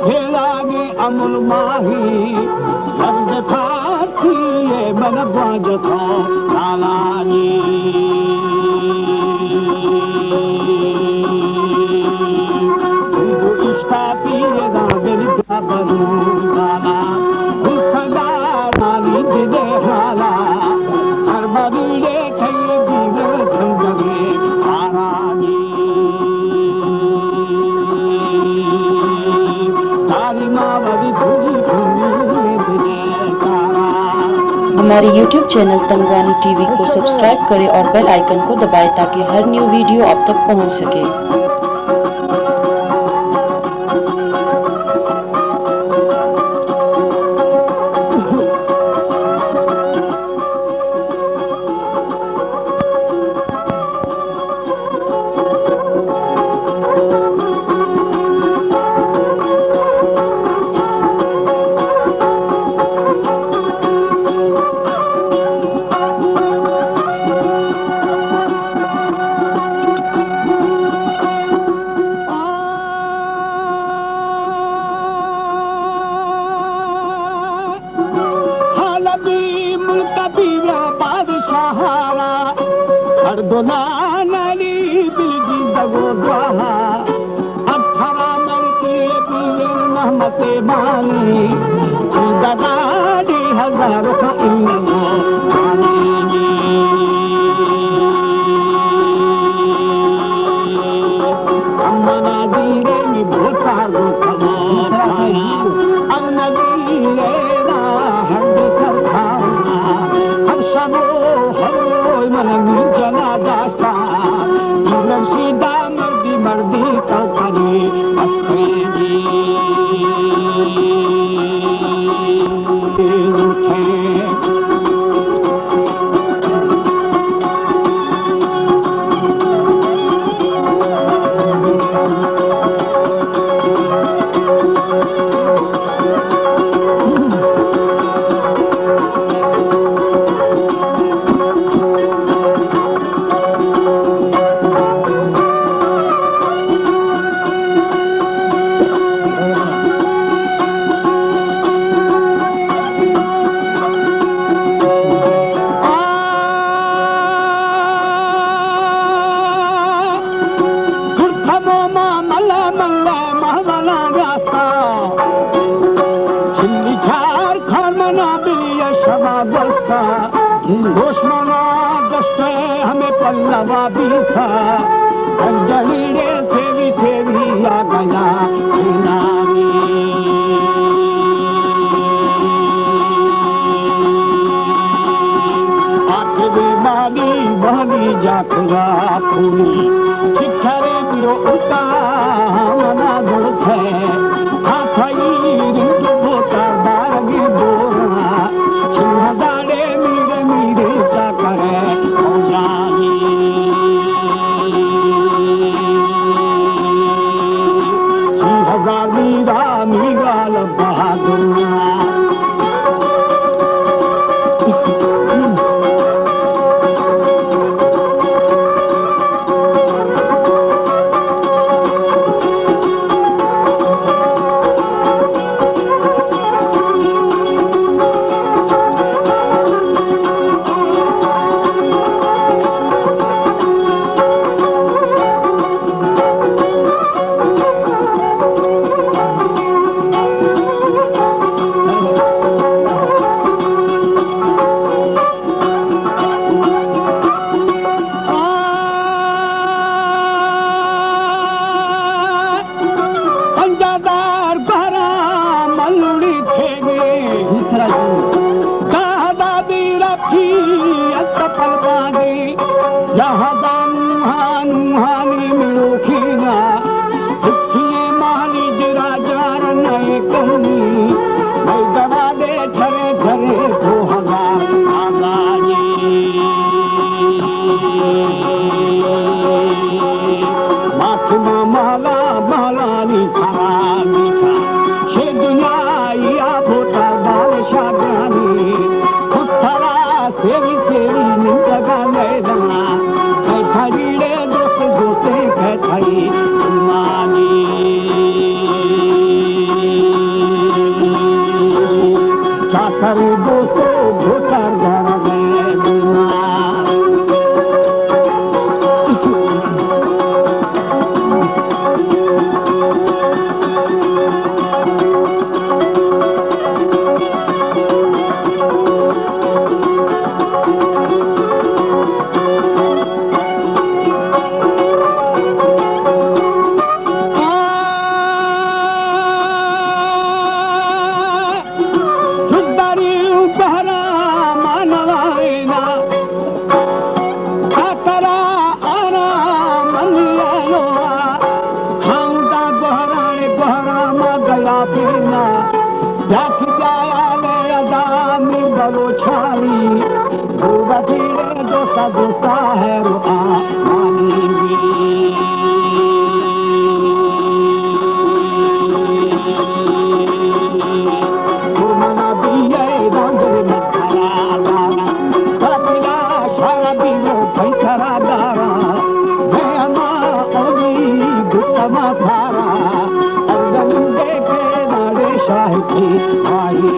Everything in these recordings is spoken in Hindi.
खेलागे अमुल माही लफ्ज था थिए मन बाज था लालाजी इश्का पिए दागल जाबरू लाला उठगा रानी दिले हाला हर बदले ठई दिले ठंगवे आरानी हमारे YouTube चैनल तंगवानी टीवी को सब्सक्राइब करें और बेल आइकन को दबाएं ताकि हर न्यू वीडियो आप तक पहुंच सके। नानी बिल्गी दगो द्वाहा 18 मरती पीर रहमते माली दादी हजारों का इल्मो मानी अम्मा दीरे में भूता रुखमो पाया अन्ना दीरे ना हंड कर खाना हर सबो हर मन जना दास्ता सीधा मर्दी मर्दी कौकरी अस्त्रेजी दुश्मना दस्ते हमें पल्लवा भी था जलीरे से भी आ गया नामी आखिरी बाली बहनी जातुरा पूरी शिखरे बिरो उता मना दुर्थे हाथई रिंग बोता बारगी बोरा चिन्हदारे माला केना याख जायाने अदामी बलोछाली धीरे दोसा दोसा है रुआ मानी गुरमना दिए रंगरे मथारा दारा सतिला शादी लो भैथरा दारा मैं अमा ओली गुत्तमा थारा अर्गंदे के नाड़े शाही आई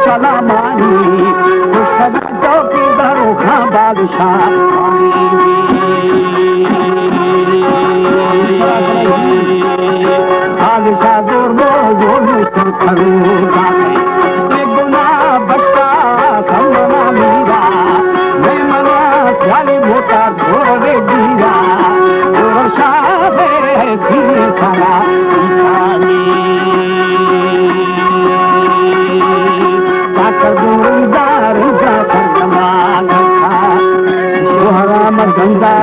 चला मानी, चौकीदारों का बादशाह गंगा